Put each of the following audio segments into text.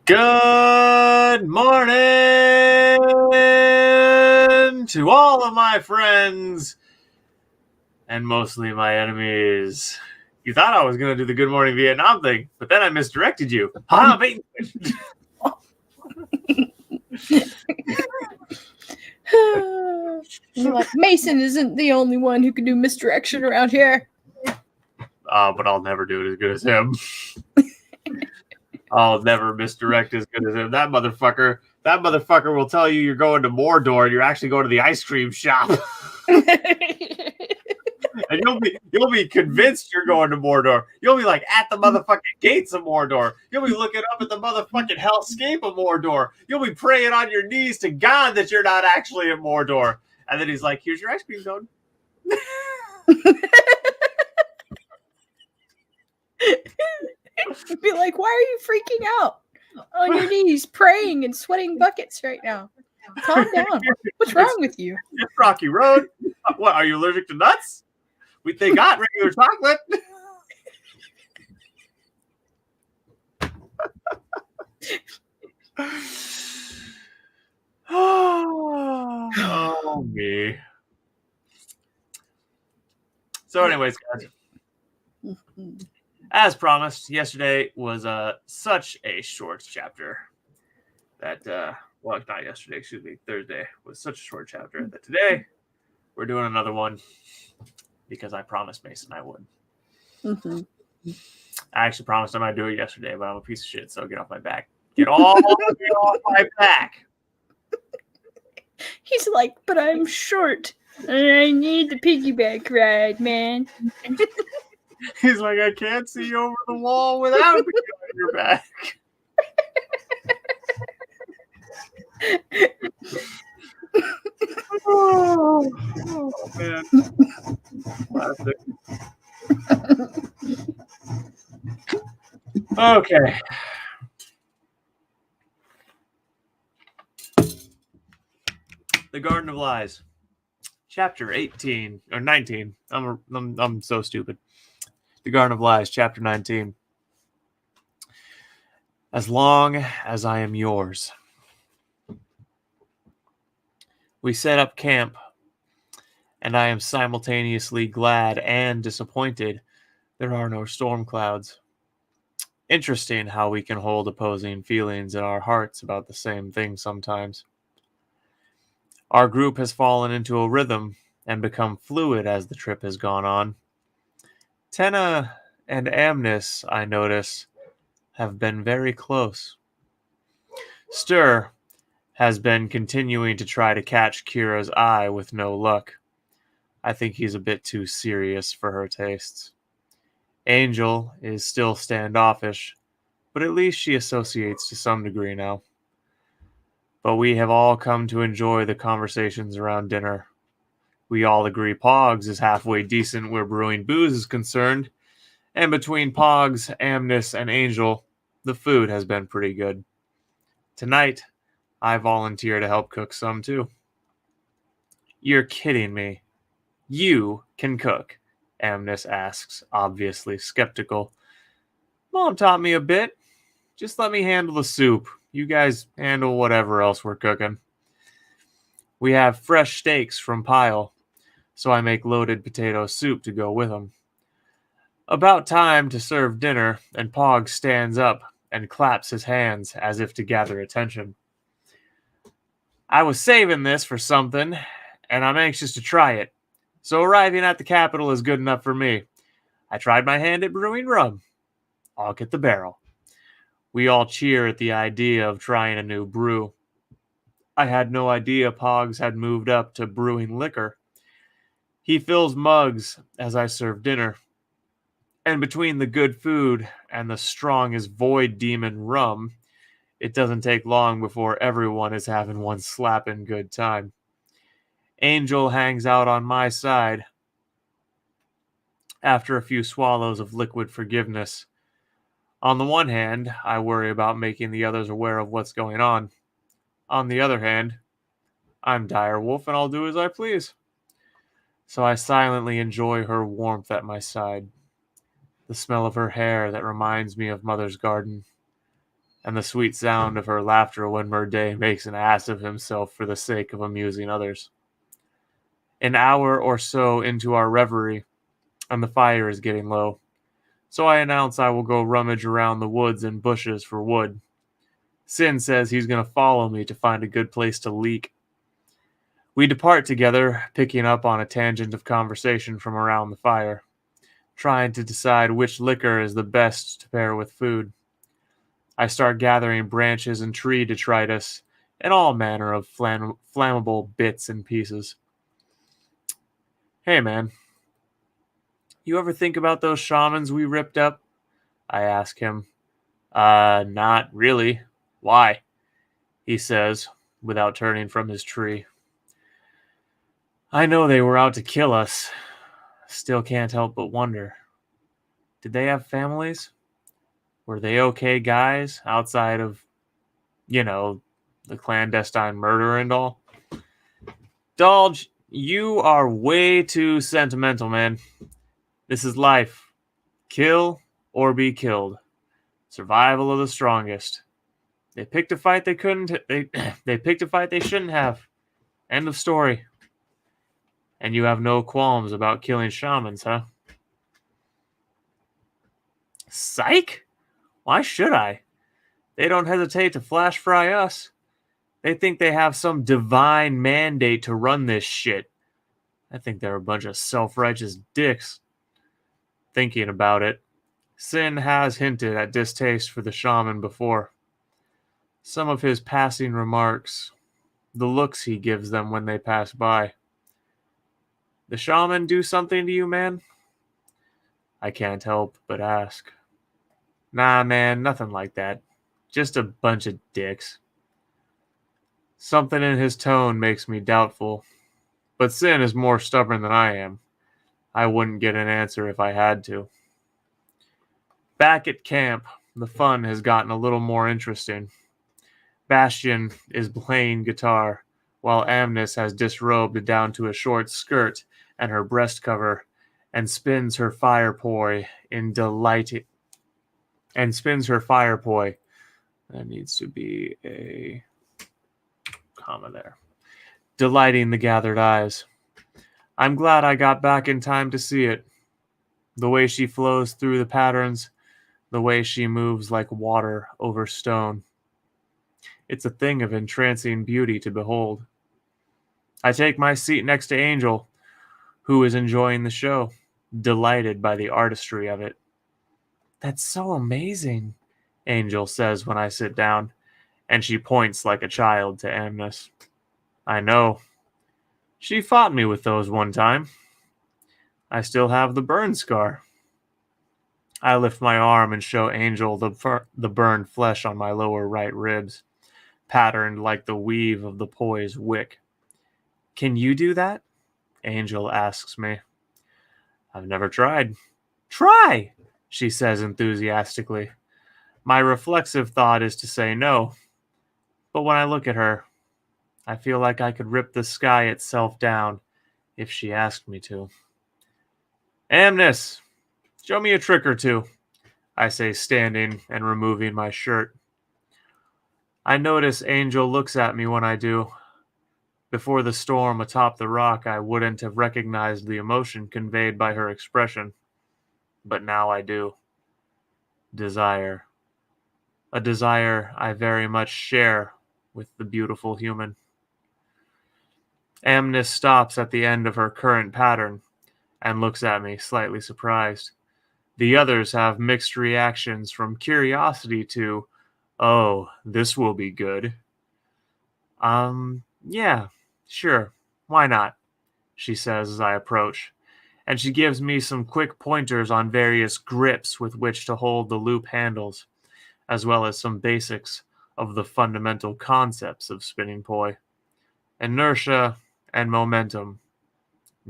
Good morning to all of my friends and mostly my enemies. You thought I was going to do the Good Morning Vietnam thing, but then I misdirected you. Ha! Bait and switch. You're like, Mason isn't the only one who can do misdirection around here. But I'll never do it as good as him. I'll never misdirect as good as him. That motherfucker will tell you you're going to Mordor and you're actually going to the ice cream shop. And you'll be convinced you're going to Mordor. You'll be like at the motherfucking gates of Mordor. You'll be looking up at the motherfucking hellscape of Mordor. You'll be praying on your knees to God that you're not actually at Mordor. And then he's like, "Here's your ice cream cone." Be like, why are you freaking out on your knees, praying and sweating buckets right now? Calm down. What's wrong with you? It's Rocky Road. What, are you allergic to nuts? They got regular chocolate. Oh, me. So anyways, guys, as promised, yesterday was such a short chapter that, well, not yesterday, excuse me, Thursday was such a short chapter that today we're doing another one because I promised Mason I would. Mm-hmm. I actually promised him I'd do it yesterday, but I'm a piece of shit, so get off my back. Get off my back. He's like, but I'm short. And I need the piggyback ride, man. He's like, I can't see you over the wall without me on your back. Oh man. Classic. Okay. The Garden of Lies. Chapter 18 or 19. I'm so stupid. The Garden of Lies, chapter 19. As long as I am yours. We set up camp, and I am simultaneously glad and disappointed there are no storm clouds. Interesting how we can hold opposing feelings in our hearts about the same thing sometimes. Our group has fallen into a rhythm and become fluid as the trip has gone on. Tenna and Amnis, I notice, have been very close. Stir has been continuing to try to catch Kira's eye with no luck. I think he's a bit too serious for her tastes. Angel is still standoffish, but at least she associates to some degree now. But we have all come to enjoy the conversations around dinner. We all agree Pogs is halfway decent where brewing booze is concerned, and between Pogs, Amnis, and Angel, the food has been pretty good. Tonight, I volunteer to help cook some too. You're kidding me. You can cook, Amnis asks, obviously skeptical. Mom taught me a bit. Just let me handle the soup. You guys handle whatever else we're cooking. We have fresh steaks from Pile, so I make loaded potato soup to go with them. About time to serve dinner, and Pog stands up and claps his hands as if to gather attention. I was saving this for something, and I'm anxious to try it. So arriving at the capital is good enough for me. I tried my hand at brewing rum. I'll get the barrel. We all cheer at the idea of trying a new brew. I had no idea Pogs had moved up to brewing liquor. He fills mugs as I serve dinner. And between the good food and the strong as void demon rum, it doesn't take long before everyone is having one slapping good time. Angel hangs out on my side. After a few swallows of liquid forgiveness. On the one hand, I worry about making the others aware of what's going on. On the other hand, I'm Direwolf and I'll do as I please. So I silently enjoy her warmth at my side. The smell of her hair that reminds me of Mother's garden. and the sweet sound of her laughter when Murday makes an ass of himself for the sake of amusing others. An hour or so into our reverie, and the fire is getting low, so I announce I will go rummage around the woods and bushes for wood. Sin says he's going to follow me to find a good place to leak. We depart together, picking up on a tangent of conversation from around the fire, trying to decide which liquor is the best to pair with food. I start gathering branches and tree detritus and all manner of flammable bits and pieces. Hey man, you ever think about those shamans we ripped up? I ask him. Not really. Why? He says, without turning from his tree. I know they were out to kill us. Still can't help but wonder. Did they have families? Were they okay guys outside of, the clandestine murder and all? Dolge, you are way too sentimental, man. This is life. Kill or be killed. Survival of the strongest. They picked a fight they couldn't. They picked a fight they shouldn't have. End of story. And you have no qualms about killing shamans, huh? Psych? Why should I? They don't hesitate to flash fry us. They think they have some divine mandate to run this shit. I think they're a bunch of self-righteous dicks. Thinking about it, Sin has hinted at distaste for the shaman before. Some of his passing remarks, the looks he gives them when they pass by. The shaman do something to you, man? I can't help but ask. Nah, man, nothing like that. Just a bunch of dicks. Something in his tone makes me doubtful, but Sin is more stubborn than I am. I wouldn't get an answer if I had to. Back at camp, the fun has gotten a little more interesting. Bastion is playing guitar, while Amnis has disrobed down to a short skirt and her breast cover, and spins her fire poi in delight. And spins her fire poi. That needs to be a comma there. Delighting the gathered eyes. I'm glad I got back in time to see it. The way she flows through the patterns, the way she moves like water over stone. It's a thing of entrancing beauty to behold. I take my seat next to Angel, who is enjoying the show, delighted by the artistry of it. That's so amazing, Angel says when I sit down, and she points like a child to Amnis. I know. She fought me with those one time. I still have the burn scar. I lift my arm and show Angel the burned flesh on my lower right ribs, patterned like the weave of the poi's wick. Can you do that? Angel asks me. I've never tried. Try, she says enthusiastically. My reflexive thought is to say no, but when I look at her, I feel like I could rip the sky itself down if she asked me to. Amnis, show me a trick or two, I say, standing and removing my shirt. I notice Angel looks at me when I do. Before the storm atop the rock, I wouldn't have recognized the emotion conveyed by her expression. But now I do. Desire. A desire I very much share with the beautiful human. Amnis stops at the end of her current pattern and looks at me, slightly surprised. The others have mixed reactions from curiosity to, oh, this will be good. Yeah, sure, why not? She says as I approach, and she gives me some quick pointers on various grips with which to hold the loop handles, as well as some basics of the fundamental concepts of spinning poi. Inertia and momentum,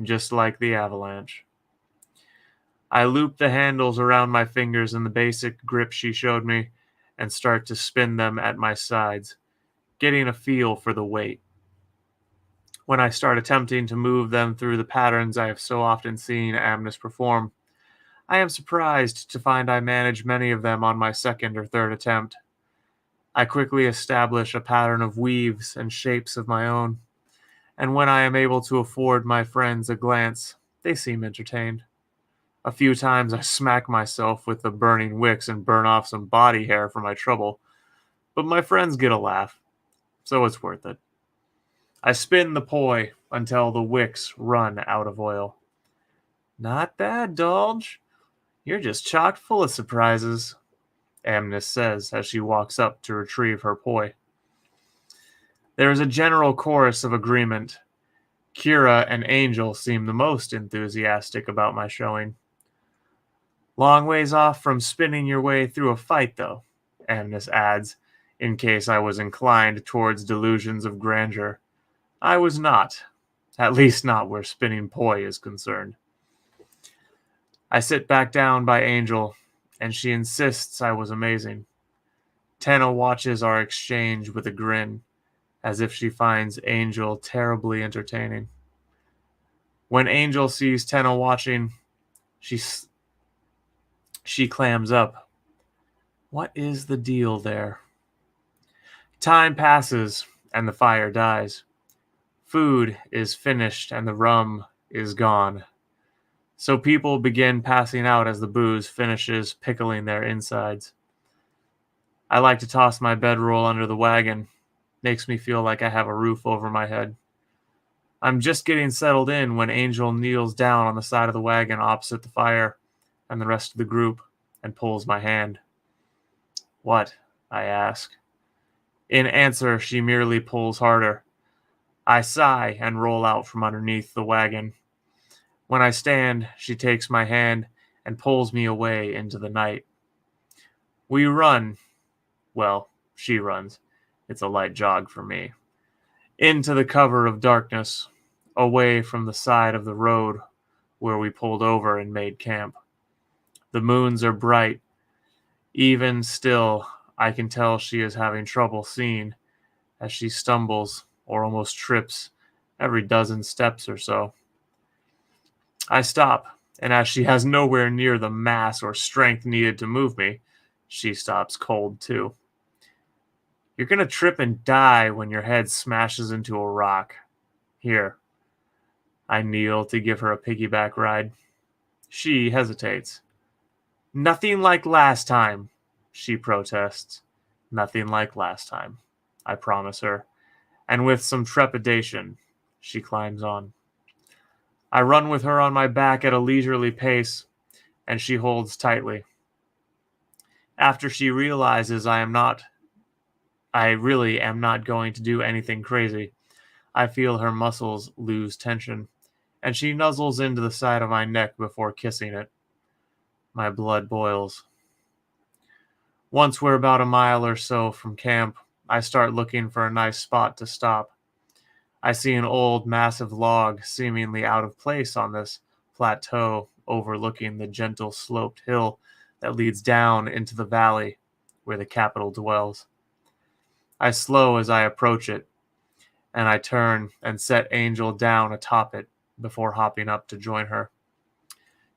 just like the avalanche. I loop the handles around my fingers in the basic grip she showed me and start to spin them at my sides, getting a feel for the weight. When I start attempting to move them through the patterns I have so often seen Amnis perform, I am surprised to find I manage many of them on my second or third attempt. I quickly establish a pattern of weaves and shapes of my own, and when I am able to afford my friends a glance, they seem entertained. A few times I smack myself with the burning wicks and burn off some body hair for my trouble, but my friends get a laugh, so it's worth it. I spin the poi until the wicks run out of oil. Not bad, Dolge. You're just chock full of surprises, Amnes says as she walks up to retrieve her poi. There is a general chorus of agreement. Kira and Angel seem the most enthusiastic about my showing. Long ways off from spinning your way through a fight, though, Amnes adds, in case I was inclined towards delusions of grandeur. I was not, at least not where spinning poi is concerned. I sit back down by Angel, and she insists I was amazing. Tenna watches our exchange with a grin, as if she finds Angel terribly entertaining. When Angel sees Tenna watching, she clams up. What is the deal there? Time passes, and the fire dies. Food is finished, and the rum is gone. So people begin passing out as the booze finishes pickling their insides. I like to toss my bedroll under the wagon. Makes me feel like I have a roof over my head. I'm just getting settled in when Angel kneels down on the side of the wagon opposite the fire and the rest of the group and pulls my hand. What? I ask. In answer, she merely pulls harder. I sigh and roll out from underneath the wagon. When I stand, she takes my hand and pulls me away into the night. We run. Well, she runs. It's a light jog for me. Into the cover of darkness, away from the side of the road where we pulled over and made camp. The moons are bright. Even still, I can tell she is having trouble seeing as she stumbles or almost trips every dozen steps or so. I stop, and as she has nowhere near the mass or strength needed to move me, she stops cold too. You're going to trip and die when your head smashes into a rock. Here. I kneel to give her a piggyback ride. She hesitates. Nothing like last time, she protests. Nothing like last time, I promise her. And with some trepidation, she climbs on. I run with her on my back at a leisurely pace, and she holds tightly. After she realizes I really am not going to do anything crazy, I feel her muscles lose tension, and she nuzzles into the side of my neck before kissing it. My blood boils. Once we're about a mile or so from camp, I start looking for a nice spot to stop. I see an old, massive log seemingly out of place on this plateau overlooking the gentle sloped hill that leads down into the valley where the capital dwells. I slow as I approach it, and I turn and set Angel down atop it before hopping up to join her.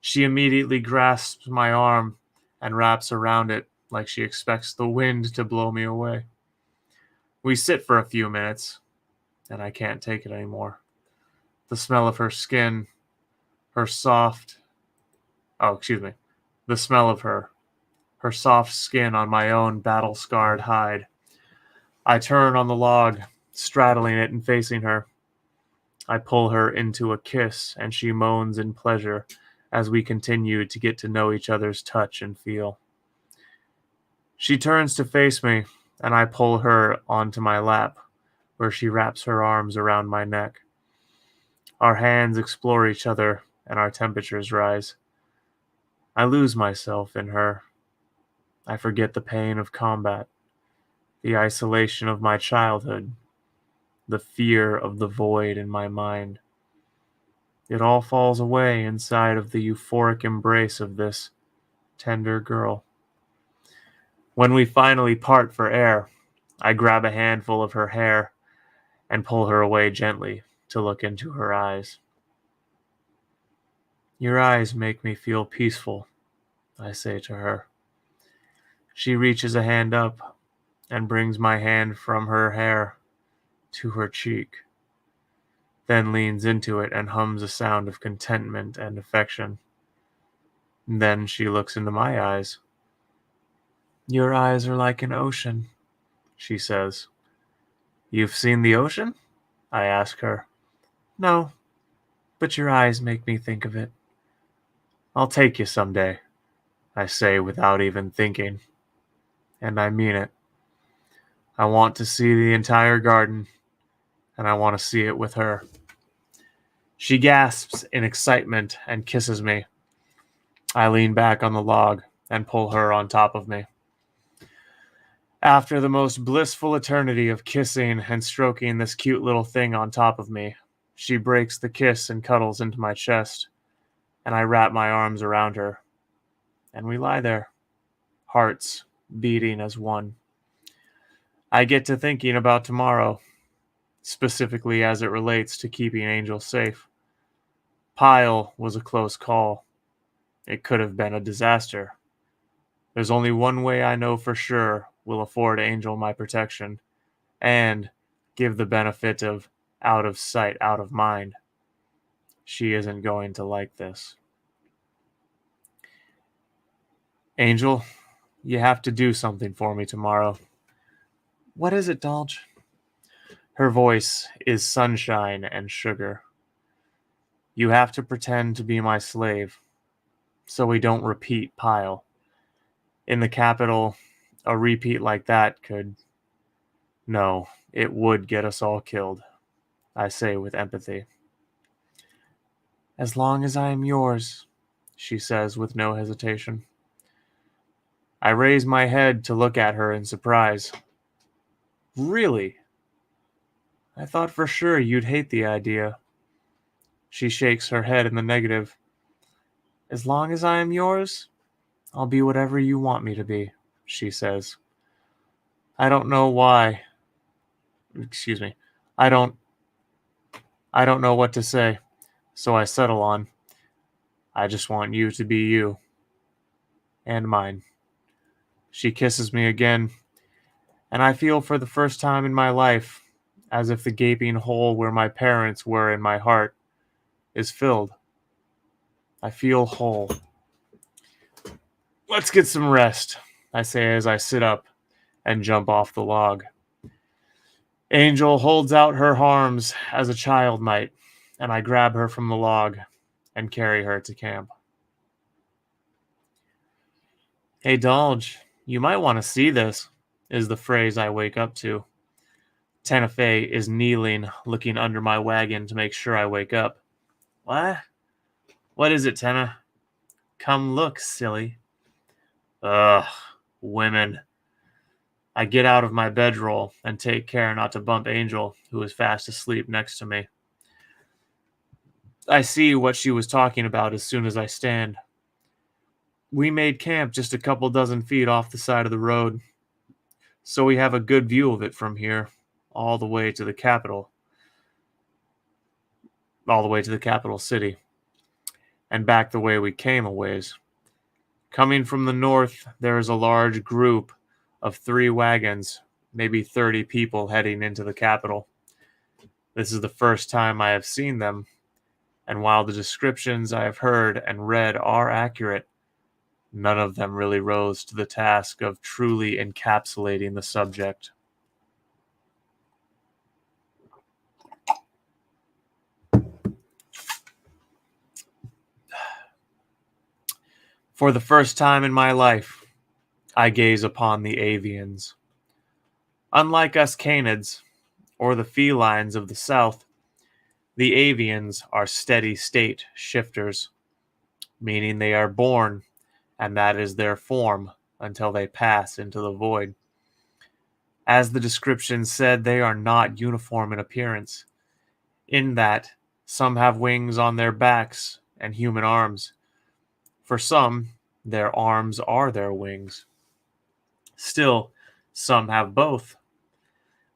She immediately grasps my arm and wraps around it like she expects the wind to blow me away. We sit for a few minutes, and I can't take it anymore. The smell of her skin, her soft... The smell of her soft skin on my own battle-scarred hide. I turn on the log, straddling it and facing her. I pull her into a kiss, and she moans in pleasure as we continue to get to know each other's touch and feel. She turns to face me, and I pull her onto my lap, where she wraps her arms around my neck. Our hands explore each other, and our temperatures rise. I lose myself in her. I forget the pain of combat, the isolation of my childhood, the fear of the void in my mind. It all falls away inside of the euphoric embrace of this tender girl. When we finally part for air, I grab a handful of her hair and pull her away gently to look into her eyes. Your eyes make me feel peaceful, I say to her. She reaches a hand up, and brings my hand from her hair to her cheek, then leans into it and hums a sound of contentment and affection. Then she looks into my eyes. "Your eyes are like an ocean," she says. "You've seen the ocean?" I ask her. "No, but your eyes make me think of it." "I'll take you someday," I say without even thinking. And I mean it. I want to see the entire garden, and I want to see it with her. She gasps in excitement and kisses me. I lean back on the log and pull her on top of me. After the most blissful eternity of kissing and stroking this cute little thing on top of me, she breaks the kiss and cuddles into my chest, and I wrap my arms around her, and we lie there, hearts beating as one. I get to thinking about tomorrow, specifically as it relates to keeping Angel safe. Pyle was a close call. It could have been a disaster. There's only one way I know for sure will afford Angel my protection and give the benefit of out of sight, out of mind. She isn't going to like this. "Angel, you have to do something for me tomorrow." "What is it, Dolge?" Her voice is sunshine and sugar. "You have to pretend to be my slave, so we don't repeat Pyle. In the capital, a repeat like that could... No, it would get us all killed," I say with empathy. "As long as I am yours," she says with no hesitation. I raise my head to look at her in surprise. "Really? I thought for sure you'd hate the idea." She shakes her head in the negative. "As long as I am yours, I'll be whatever you want me to be," she says. I don't know why. Excuse me. I don't I don't know what to say, so I settle on, "I just want you to be you and mine." She kisses me again, and I feel for the first time in my life as if the gaping hole where my parents were in my heart is filled. I feel whole. "Let's get some rest," I say as I sit up and jump off the log. Angel holds out her arms as a child might, and I grab her from the log and carry her to camp. "Hey, Dolge, you might want to see this," is the phrase I wake up to. Tenefe is kneeling, looking under my wagon to make sure I wake up. "What? What is it, Tena?" "Come look, silly." Ugh, women. I get out of my bedroll and take care not to bump Angel, who is fast asleep next to me. I see what she was talking about as soon as I stand. We made camp just a couple dozen feet off the side of the road, so we have a good view of it from here, all the way to the capital city, and back the way we came a ways. Coming from the north, there is a large group of 3 wagons, maybe 30 people heading into the capital. This is the first time I have seen them, and while the descriptions I have heard and read are accurate, none of them really rose to the task of truly encapsulating the subject. For the first time in my life, I gaze upon the avians. Unlike us canids, or the felines of the south, the avians are steady state shifters, meaning they are born, and that is their form until they pass into the void. As the description said, they are not uniform in appearance, in that some have wings on their backs and human arms. For some, their arms are their wings. Still, some have both.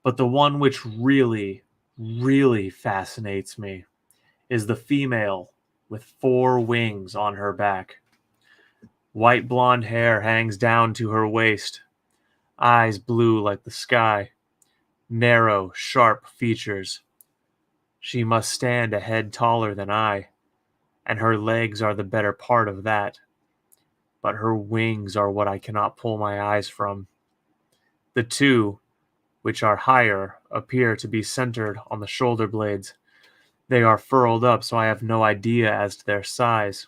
But the one which really, really fascinates me is the female with 4 wings on her back. White blonde hair hangs down to her waist. eyes blue like the sky, narrow, sharp features. She must stand a head taller than I, and her legs are the better part of that. But her wings are what I cannot pull my eyes from. The two, which are higher, appear to be centered on the shoulder blades. They are furled up, so I have no idea as to their size.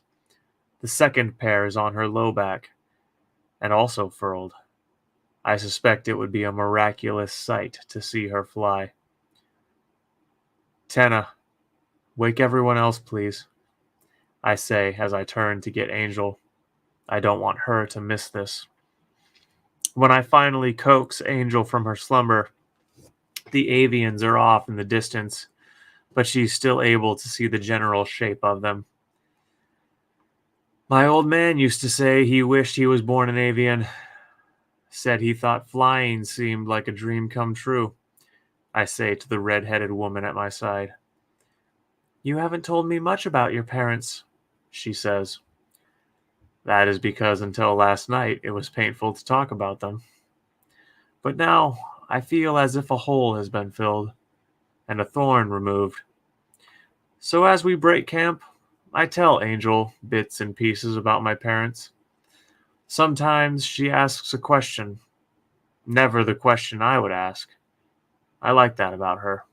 The second pair is on her low back, and also furled. I suspect it would be a miraculous sight to see her fly. Tenna, wake everyone else, please, I say as I turn to get Angel. I don't want her to miss this. When I finally coax Angel from her slumber, the avians are off in the distance, but she's still able to see the general shape of them. My old man used to say he wished he was born an avian. Said he thought flying seemed like a dream come true, I say to the red-headed woman at my side. You haven't told me much about your parents, she says. That is because until last night it was painful to talk about them. But now I feel as if a hole has been filled and a thorn removed. So as we break camp, I tell Angel bits and pieces about my parents. Sometimes she asks a question, never the question I would ask. I like that about her.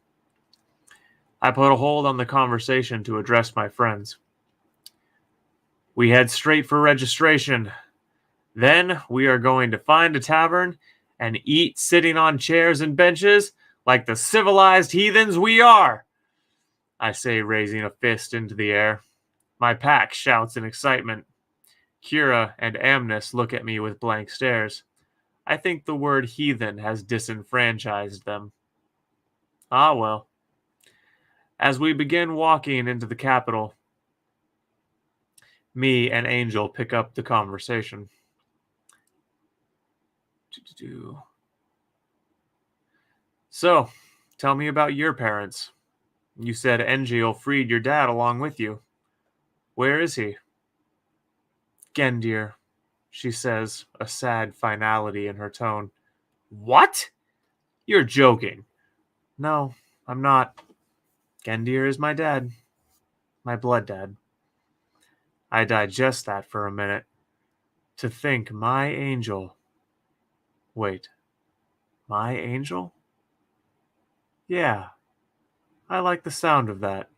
I put a hold on the conversation to address my friends. We head straight for registration. Then we are going to find a tavern and eat sitting on chairs and benches like the civilized heathens we are, I say, raising a fist into the air. My pack shouts in excitement. Kira and Amnes look at me with blank stares. I think the word heathen has disenfranchised them. Ah well. As we begin walking into the capital, me and Angel pick up the conversation. So, tell me about your parents. You said Angel freed your dad along with you. Where is he? Gendir, she says, a sad finality in her tone. What? You're joking. No, I'm not. Gendir is my dad. My blood dad. I digest that for a minute. To think my Angel. Wait. My Angel? Yeah, I like the sound of that.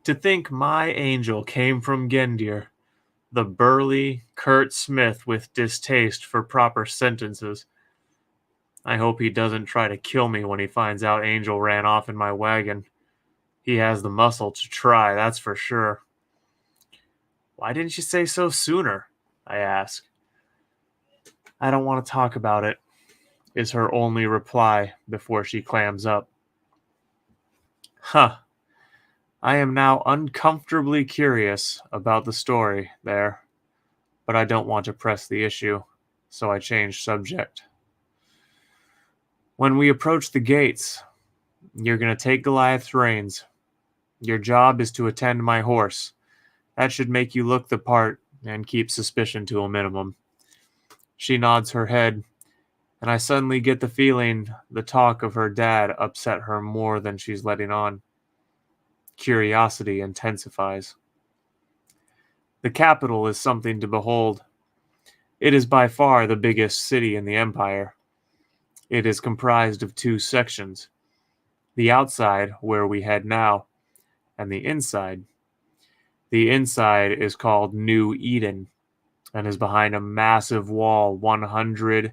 To think my Angel came from Gendir, the burly, curt Smith with distaste for proper sentences. I hope he doesn't try to kill me when he finds out Angel ran off in my wagon. He has the muscle to try, that's for sure. Why didn't you say so sooner? I ask. I don't want to talk about it, is her only reply before she clams up. Huh. I am now uncomfortably curious about the story there, but I don't want to press the issue, so I change subject. When we approach the gates, you're going to take Goliath's reins. Your job is to attend my horse. That should make you look the part and keep suspicion to a minimum. She nods her head, and I suddenly get the feeling the talk of her dad upset her more than she's letting on. Curiosity intensifies. The capital is something to behold. It is by far the biggest city in the empire. It is comprised of two sections. The outside, where we head now, and the inside. The inside is called New Eden and is behind a massive wall 100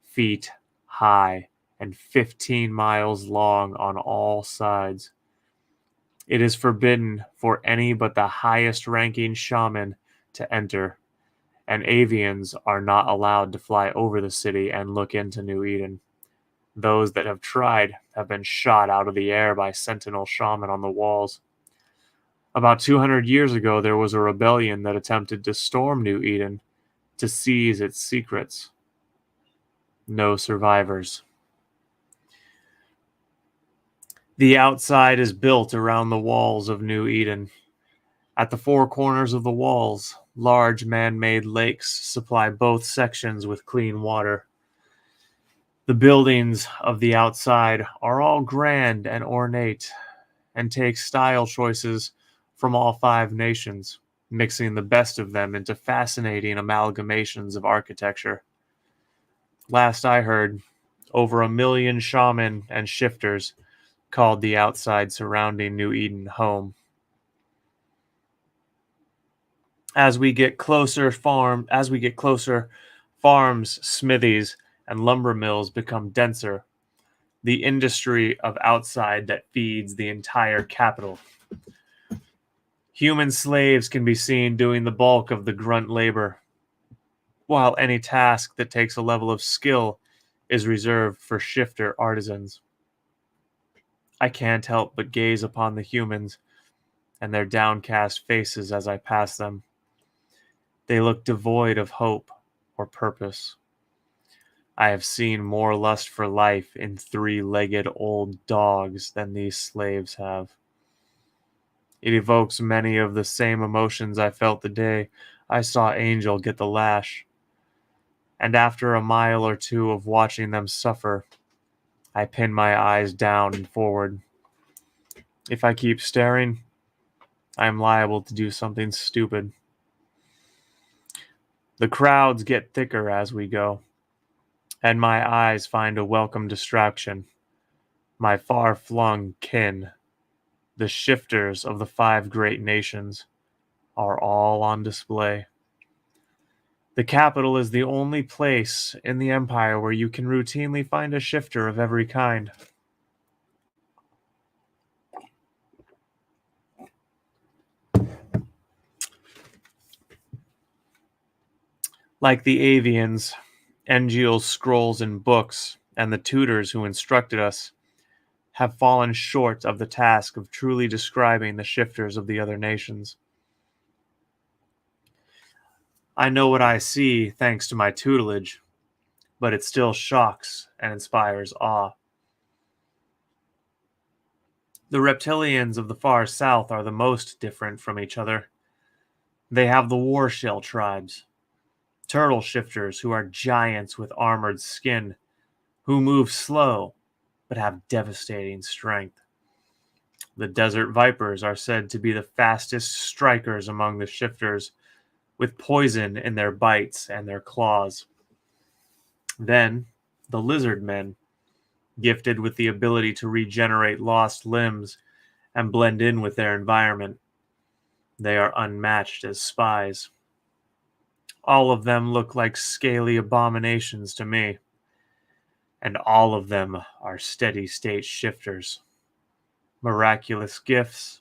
feet high and 15 miles long on all sides. It is forbidden for any but the highest ranking shaman to enter, and avians are not allowed to fly over the city and look into New Eden. Those that have tried have been shot out of the air by sentinel shaman on the walls. About 200 years ago, there was a rebellion that attempted to storm New Eden to seize its secrets. No survivors. The outside is built around the walls of New Eden. At the four corners of the walls, large man-made lakes supply both sections with clean water. The buildings of the outside are all grand and ornate and take style choices from all 5 nations, mixing the best of them into fascinating amalgamations of architecture. Last I heard, over 1 million shaman and shifters called the outside surrounding New Eden home. As we get closer, farms, smithies, and lumber mills become denser. The industry of outside that feeds the entire capital. Human slaves can be seen doing the bulk of the grunt labor, while any task that takes a level of skill is reserved for shifter artisans. I can't help but gaze upon the humans and their downcast faces as I pass them. They look devoid of hope or purpose. I have seen more lust for life in 3-legged old dogs than these slaves have. It evokes many of the same emotions I felt the day I saw Angel get the lash. And after a mile or two of watching them suffer, I pin my eyes down and forward. If I keep staring, I am liable to do something stupid. The crowds get thicker as we go, and my eyes find a welcome distraction. My far-flung kin, the shifters of the 5 great nations, are all on display. The capital is the only place in the empire where you can routinely find a shifter of every kind. Like the avians, Engiel's scrolls and books, and the tutors who instructed us, have fallen short of the task of truly describing the shifters of the other nations. I know what I see thanks to my tutelage, but it still shocks and inspires awe. The reptilians of the far south are the most different from each other. They have the war shell tribes, turtle shifters who are giants with armored skin, who move slow but have devastating strength. The desert vipers are said to be the fastest strikers among the shifters, with poison in their bites and their claws. Then, the lizard men, gifted with the ability to regenerate lost limbs and blend in with their environment. They are unmatched as spies. All of them look like scaly abominations to me, and all of them are steady-state shifters. Miraculous gifts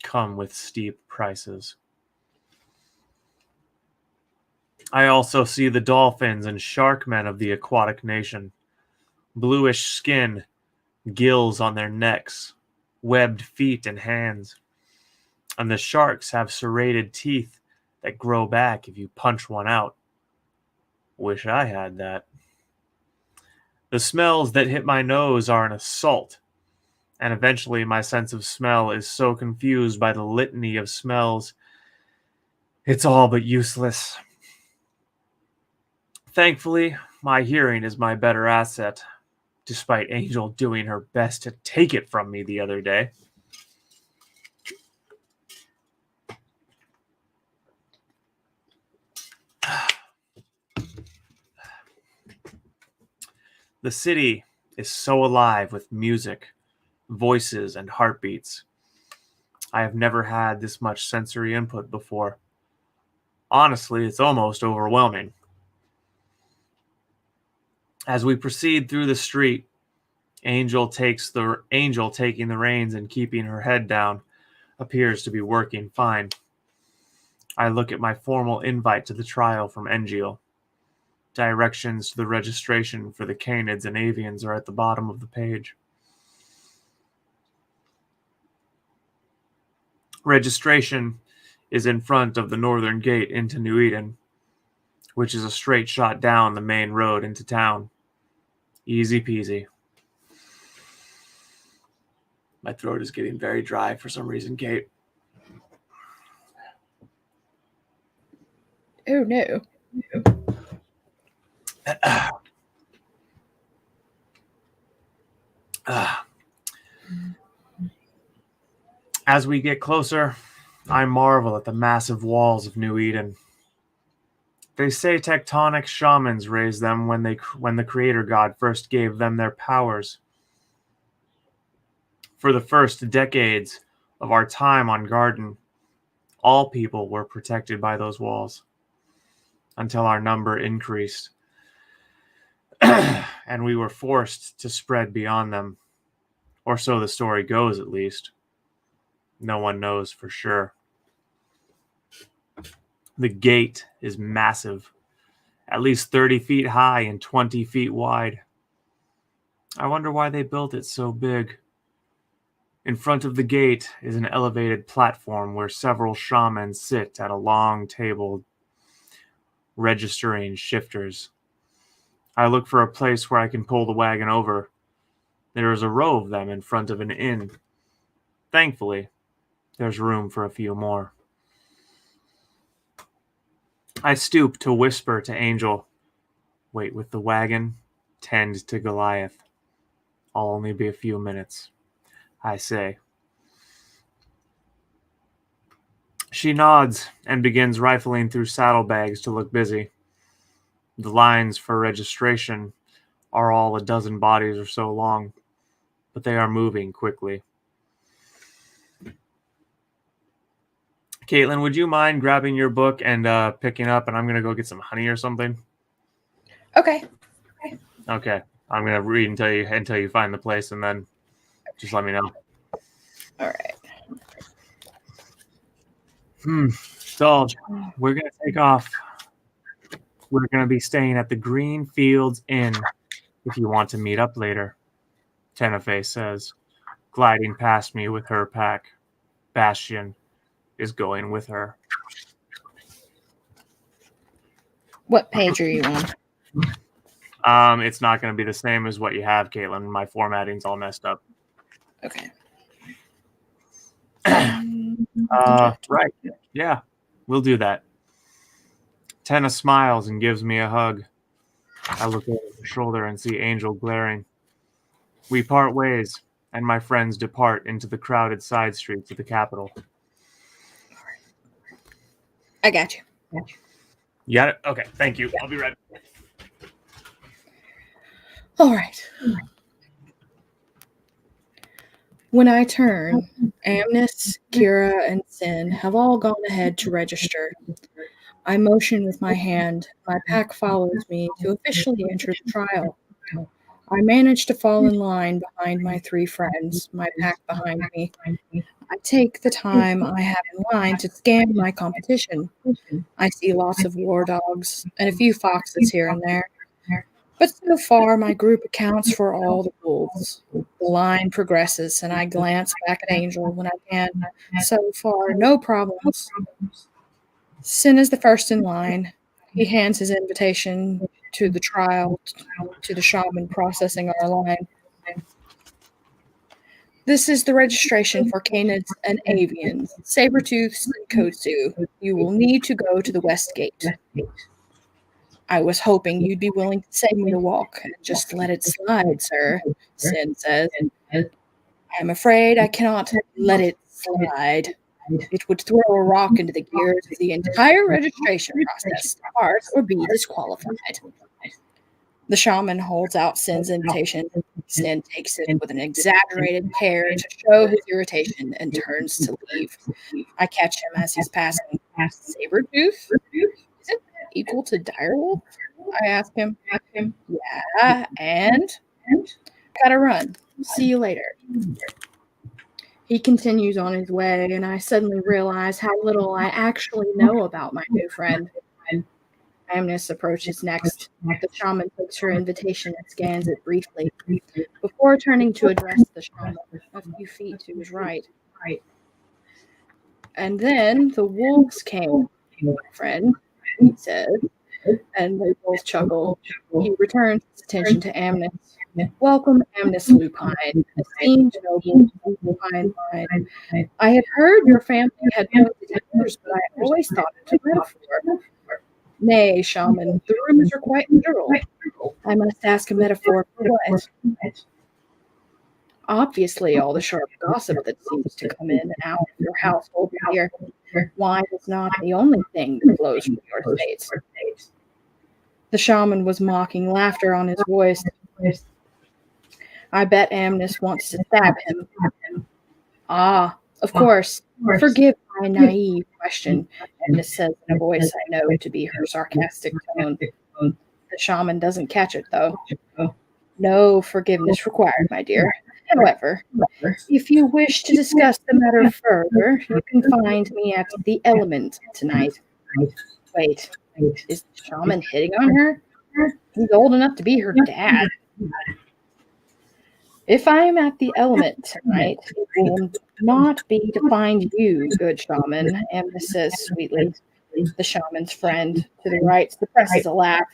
come with steep prices. I also see the dolphins and shark men of the aquatic nation. Bluish skin, gills on their necks, webbed feet and hands. And the sharks have serrated teeth that grow back if you punch one out. Wish I had that. The smells that hit my nose are an assault, and eventually my sense of smell is so confused by the litany of smells, it's all but useless. Thankfully, my hearing is my better asset, despite Angel doing her best to take it from me the other day. The city is so alive with music, voices, and heartbeats. I have never had this much sensory input before. Honestly, it's almost overwhelming. As we proceed through the street, Angel taking the reins and keeping her head down appears to be working fine. I look at my formal invite to the trial from Engiel. Directions to the registration for the canids and avians are at the bottom of the page. Registration is in front of the northern gate into New Eden, which is a straight shot down the main road into town. Easy peasy. My throat is getting very dry for some reason, Kate. Oh no. As we get closer, I marvel at the massive walls of New Eden. They say tectonic shamans raised them when the creator god first gave them their powers. For the first decades of our time on Garden, all people were protected by those walls until our number increased and we were forced to spread beyond them. Or so the story goes, at least. No one knows for sure. The gate is massive, at least 30 feet high and 20 feet wide. I wonder why they built it so big. In front of the gate is an elevated platform where several shamans sit at a long table registering shifters. I look for a place where I can pull the wagon over. There is a row of them in front of an inn. Thankfully, there's room for a few more. I stoop to whisper to Angel, "Wait with the wagon, tend to Goliath. I'll only be a few minutes," I say. She nods and begins rifling through saddlebags to look busy. The lines for registration are all a dozen bodies or so long, but they are moving quickly. Caitlin, would you mind grabbing your book and picking up, and I'm going to go get some honey or something? Okay. Okay. I'm going to read until you find the place, and then just let me know. All right. So, we're going to take off. We're going to be staying at the Green Fields Inn if you want to meet up later, Tenefe says, gliding past me with her pack. Bastion is going with her. What page are you on? It's not going to be the same as what you have, Caitlin. My formatting's all messed up. Okay. Right. Yeah, we'll do that. Tenna smiles and gives me a hug. I look over her shoulder and see Angel glaring. We part ways, and my friends depart into the crowded side streets of the capital. I got you. You got it? Okay, thank you. I'll be right back. All right. When I turn, Amnes, Kira, and Sin have all gone ahead to register. I motion with my hand. My pack follows me to officially enter the trial. I manage to fall in line behind my three friends, my pack behind me. I take the time I have in line to scan my competition. I see lots of war dogs and a few foxes here and there. But so far, my group accounts for all the wolves. The line progresses, and I glance back at Angel when I can. So far, no problems. Sin is the first in line. He hands his invitation to the trial to the shaman processing our line. This is the registration for canids and avians, saber-tooths, and kotsu. You will need to go to the west gate. I was hoping you'd be willing to save me the walk and just let it slide, sir, Sin says. I'm afraid I cannot let it slide. It would throw a rock into the gears of the entire registration process, depart or be disqualified. The shaman holds out Sin's invitation. Sin takes it with an exaggerated care to show his irritation and turns to leave. I catch him as he's passing. Sabertooth? Is it equal to direwolf? I ask him. Yeah, and? Gotta run. See you later. He continues on his way, and I suddenly realize how little I actually know about my new friend. Amnes approaches next. The shaman takes her invitation and scans it briefly, before turning to address the shaman a few feet to his right. And then the wolves came, my friend, he said, and they both chuckle. He returns his attention to Amnes. Welcome, Amnes Lupine, esteemed noble Lupine line. I had heard your family had no detectors, but I always thought it a metaphor. Nay, shaman, the rumors are quite literal. I must ask a metaphor for what? Obviously, all the sharp gossip that seems to come in and out of your household, my dear. Wine is not the only thing that flows from your estates. The shaman was mocking laughter on his voice. I bet Amnes wants to stab him. Ah, of course. Forgive my naive question, Amnes says in a voice I know to be her sarcastic tone. The shaman doesn't catch it, though. No forgiveness required, my dear. However, if you wish to discuss the matter further, you can find me at the Element tonight. Wait, is the shaman hitting on her? He's old enough to be her dad. If I am at the Element tonight, it will not be to find you, good shaman, Amna says sweetly. The shaman's friend to the right suppresses a laugh.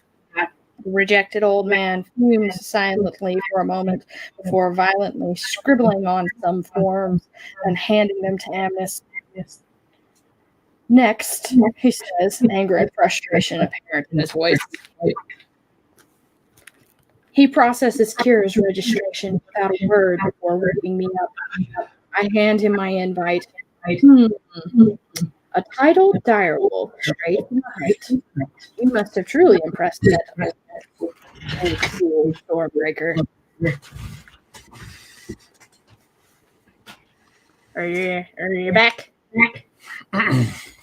The rejected old man fumes silently for a moment before violently scribbling on some forms and handing them to Amnes. Next, he says, anger and frustration apparent in his voice. He processes Kira's registration without a word before waking me up. I hand him my invite. A titled direwolf straight from the hunt. You must have truly impressed that old fool Stormbreaker. Are you back?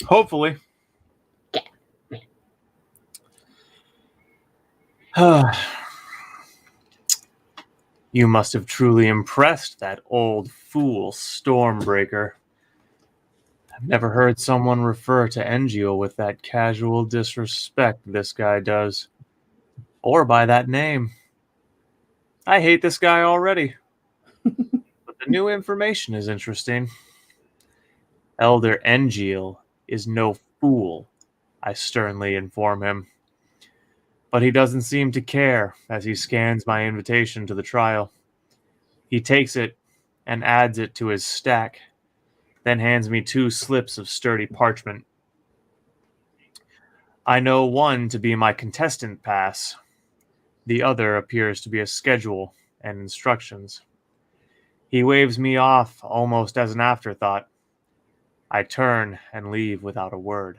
Hopefully. You must have truly impressed that old fool Stormbreaker. I've never heard someone refer to Engio with that casual disrespect this guy does. Or by that name. I hate this guy already. But the new information is interesting. Elder Engiel is no fool, I sternly inform him. But he doesn't seem to care as he scans my invitation to the trial. He takes it and adds it to his stack, then hands me 2 slips of sturdy parchment. I know one to be my contestant pass. The other appears to be a schedule and instructions. He waves me off almost as an afterthought. I turn and leave without a word.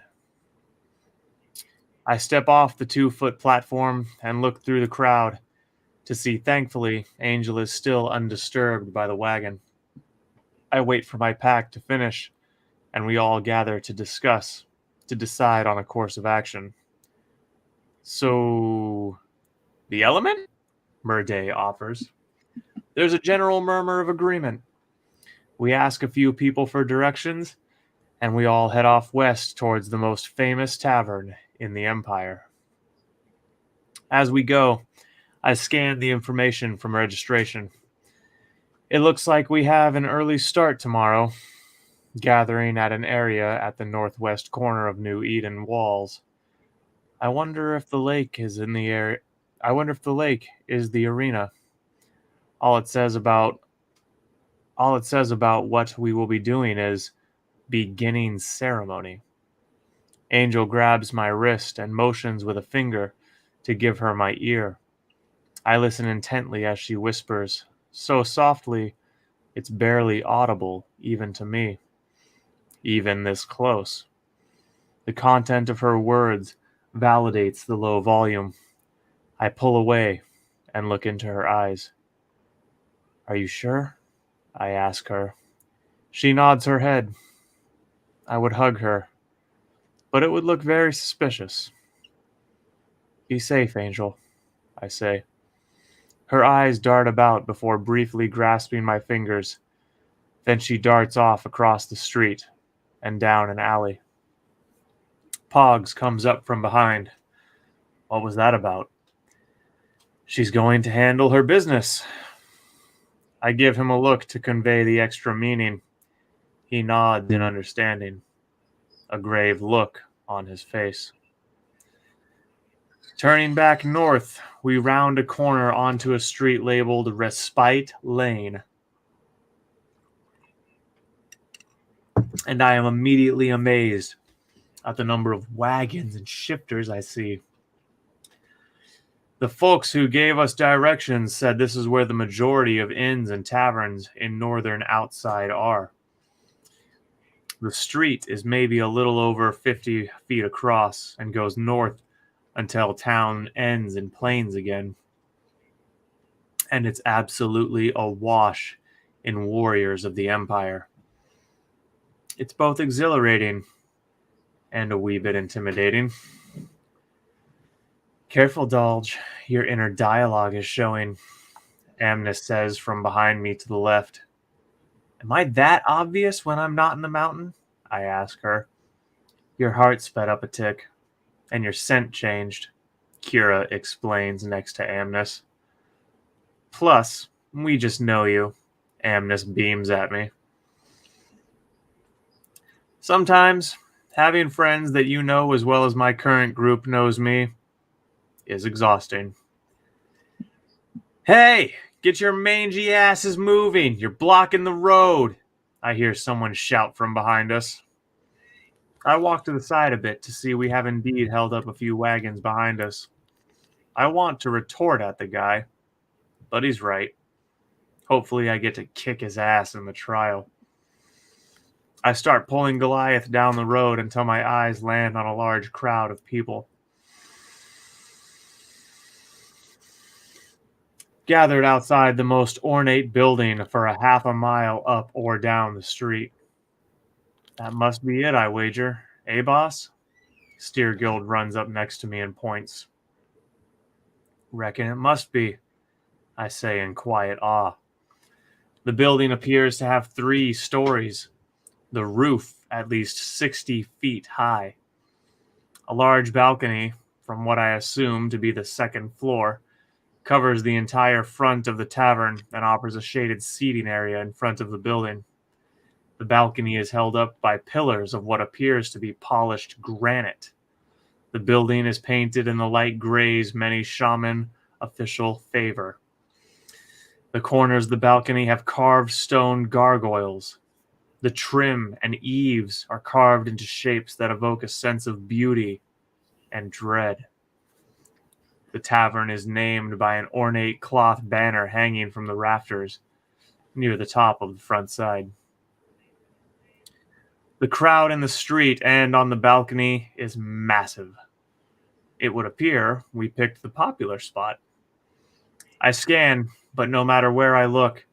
I step off the 2-foot platform and look through the crowd to see, thankfully, Angel is still undisturbed by the wagon. I wait for my pack to finish, and we all gather to decide on a course of action. So, the element? Murday offers. There's a general murmur of agreement. We ask a few people for directions, and we all head off west towards the most famous tavern in the Empire. As we go, I scan the information from registration. It looks like we have an early start tomorrow, gathering at an area at the northwest corner of New Eden Walls. I wonder if the lake is in the area. I wonder if the lake is the arena. All it says about what we will be doing is beginning ceremony. Angel grabs my wrist and motions with a finger to give her my ear. I listen intently as she whispers, so softly it's barely audible even to me, even this close. The content of her words validates the low volume. I pull away and look into her eyes. Are you sure? I ask her. She nods her head. I would hug her, but it would look very suspicious. Be safe, Angel, I say. Her eyes dart about before briefly grasping my fingers. Then she darts off across the street and down an alley. Pogs comes up from behind. What was that about? She's going to handle her business. I give him a look to convey the extra meaning. He nods in understanding, a grave look on his face. Turning back north, we round a corner onto a street labeled Respite Lane. And I am immediately amazed at the number of wagons and shifters I see. The folks who gave us directions said this is where the majority of inns and taverns in northern outside are. The street is maybe a little over 50 feet across and goes north until town ends in plains again. And it's absolutely awash in warriors of the Empire. It's both exhilarating and a wee bit intimidating. Careful, Dulge. Your inner dialogue is showing, Amnes says from behind me to the left. Am I that obvious when I'm not in the mountain? I ask her. Your heart sped up a tick, and your scent changed, Kira explains next to Amnes. Plus, we just know you, Amnes beams at me. Sometimes, having friends that you know as well as my current group knows me is exhausting. Hey, get your mangy asses moving. You're blocking the road, I hear someone shout from behind us. I walk to the side a bit to see we have indeed held up a few wagons behind us. I want to retort at the guy, but he's right. Hopefully I get to kick his ass in the trial. I start pulling Goliath down the road until my eyes land on a large crowd of people. Gathered outside the most ornate building for a half a mile up or down the street. That must be it, I wager. Eh, boss? Steergild runs up next to me and points. Reckon it must be, I say in quiet awe. The building appears to have 3 stories, the roof at least 60 feet high. A large balcony, from what I assume to be the second floor, covers the entire front of the tavern and offers a shaded seating area in front of the building. The balcony is held up by pillars of what appears to be polished granite. The building is painted in the light grays many shaman official favor. The corners of the balcony have carved stone gargoyles. The trim and eaves are carved into shapes that evoke a sense of beauty and dread. The tavern is named by an ornate cloth banner hanging from the rafters near the top of the front side. The crowd in the street and on the balcony is massive. It would appear we picked the popular spot. I scan, but no matter where I look,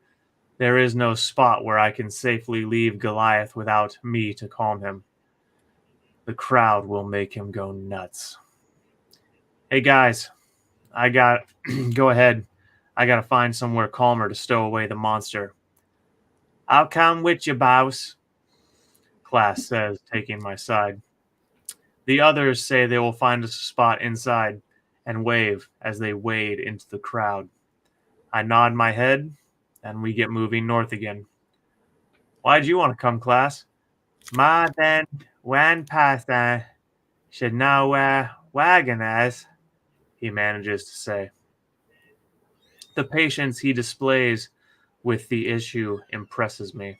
there is no spot where I can safely leave Goliath without me to calm him. The crowd will make him go nuts. Hey guys, go ahead. I gotta find somewhere calmer to stow away the monster. I'll come with you, boss, Class says, taking my side. The others say they will find us a spot inside and wave as they wade into the crowd. I nod my head, and we get moving north again. Why'd you want to come, Class? Ma then, one person should know where wagon is, he manages to say. The patience he displays with the issue impresses me.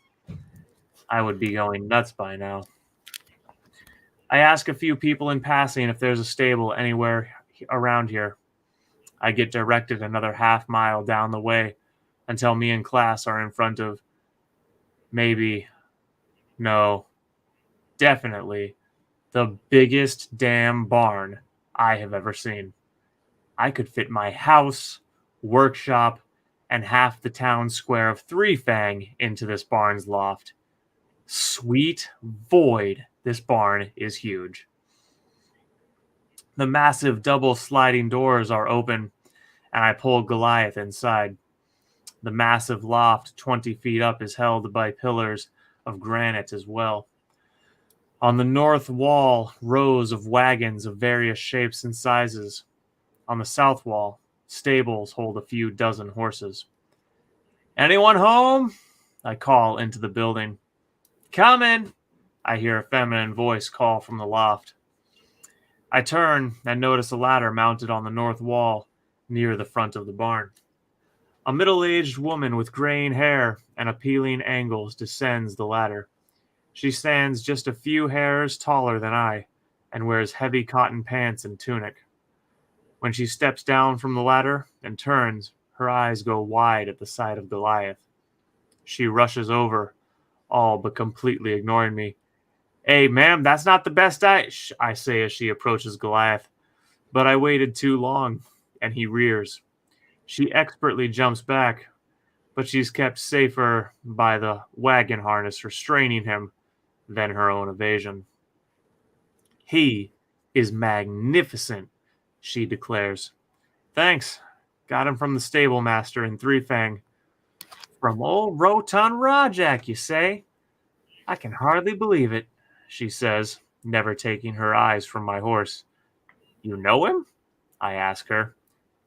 I would be going nuts by now. I ask a few people in passing if there's a stable anywhere around here. I get directed another half mile down the way until me and Class are in front of definitely the biggest damn barn I have ever seen. I could fit my house, workshop, and half the town square of Three Fang into this barn's loft. Sweet void, this barn is huge. The massive double sliding doors are open, and I pull Goliath inside. The massive loft 20 feet up is held by pillars of granite as well. On the north wall, rows of wagons of various shapes and sizes. On the south wall, stables hold a few dozen horses. Anyone home? I call into the building. Coming! I hear a feminine voice call from the loft. I turn and notice a ladder mounted on the north wall near the front of the barn. A middle-aged woman with graying hair and appealing angles descends the ladder. She stands just a few hairs taller than I and wears heavy cotton pants and tunic. When she steps down from the ladder and turns, her eyes go wide at the sight of Goliath. She rushes over, all but completely ignoring me. Hey, ma'am, that's not the best I say as she approaches Goliath. But I waited too long, and he rears. She expertly jumps back, but she's kept safer by the wagon harness restraining him than her own evasion. He is magnificent, she declares. Thanks. Got him from the stable master in Three Fang. From old Rotund Rajak, you say? I can hardly believe it, she says, never taking her eyes from my horse. You know him? I ask her.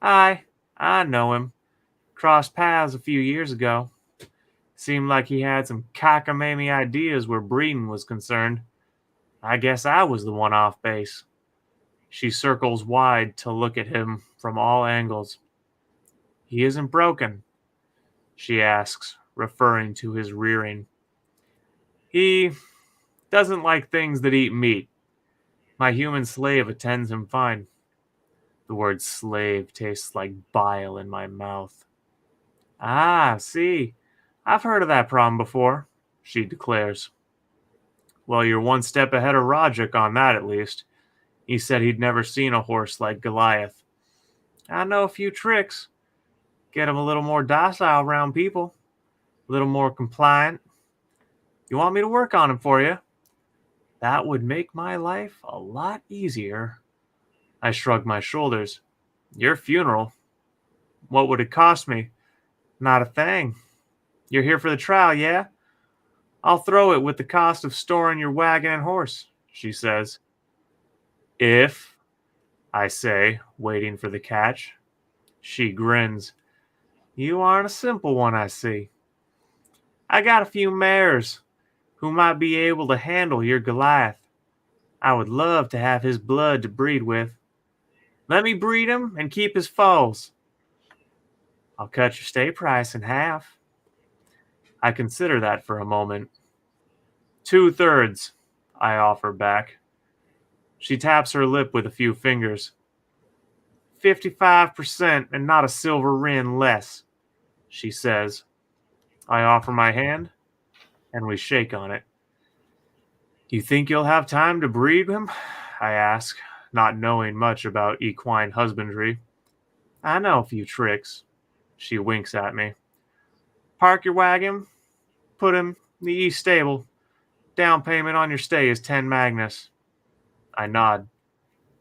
Aye, I know him. Crossed paths a few years ago. Seemed like he had some cockamamie ideas where breeding was concerned. I guess I was the one off base. She circles wide to look at him from all angles. He isn't broken, she asks, referring to his rearing. He doesn't like things that eat meat. My human slave attends him fine. The word slave tastes like bile in my mouth. Ah, see, I've heard of that problem before, she declares. Well, you're one step ahead of Rajak on that, at least. He said he'd never seen a horse like Goliath. I know a few tricks. Get him a little more docile around people, a little more compliant. You want me to work on him for you? That would make my life a lot easier. I shrugged my shoulders. Your funeral? What would it cost me? Not a thing. You're here for the trial, yeah? I'll throw it with the cost of storing your wagon and horse, she says. If, I say, waiting for the catch. She grins. You aren't a simple one, I see. I got a few mares who might be able to handle your Goliath. I would love to have his blood to breed with. Let me breed him and keep his foals. I'll cut your stay price in half. I consider that for a moment. 2/3, I offer back. She taps her lip with a few fingers. 55% and not a silver rin less, she says. I offer my hand, and we shake on it. You think you'll have time to breed him? I ask, not knowing much about equine husbandry. I know a few tricks. She winks at me. Park your wagon, put him in the east stable. Down payment on your stay is 10 Magnus. I nod.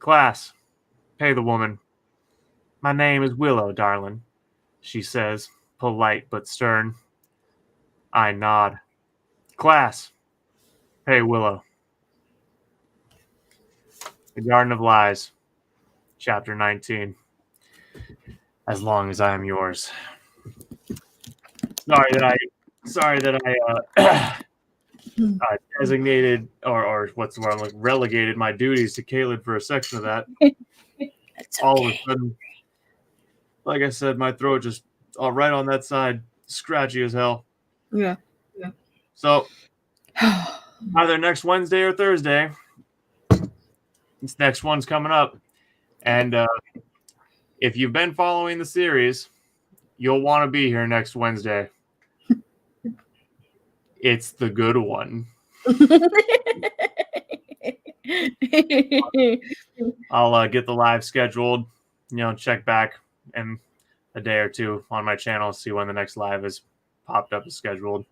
Class, pay the woman. My name is Willow, darling, she says, polite but stern. I nod. Class, pay Willow. The Garden of Lies, Chapter 19. As long as I am yours. Sorry that I designated or what's the word, like relegated my duties to Caleb for a section of that. That's All of okay. a sudden, like I said, my throat just right on that side, scratchy as hell. Yeah. So either next Wednesday or Thursday, this next one's coming up, and if you've been following the series, you'll want to be here next Wednesday. It's the good one. I'll get the live scheduled, check back in a day or two on my channel, see when the next live is popped up as scheduled.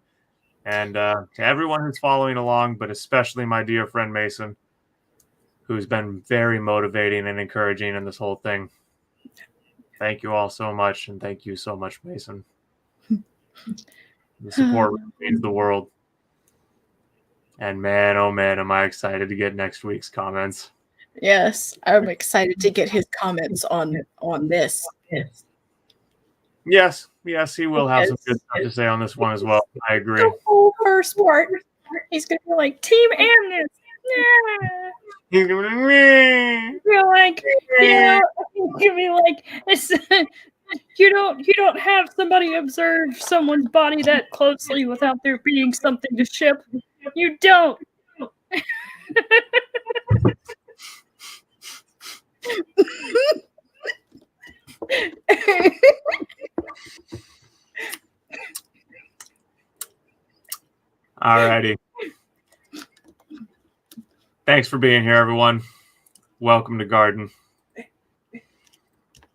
And to everyone who's following along, but especially my dear friend Mason, who's been very motivating and encouraging in this whole thing. Thank you all so much, and thank you so much, Mason. The support means the world. And man, oh man, am I excited to get next week's comments. Yes, I'm excited to get his comments on this. Yes, he will have some good stuff to say on this one as well. I agree. The whole first part, he's gonna be like, Team Amnes. Yeah. He's gonna be like, you be like, you don't have somebody observe someone's body that closely without there being something to ship. You don't. Alrighty. Thanks for being here, everyone. Welcome to Garden.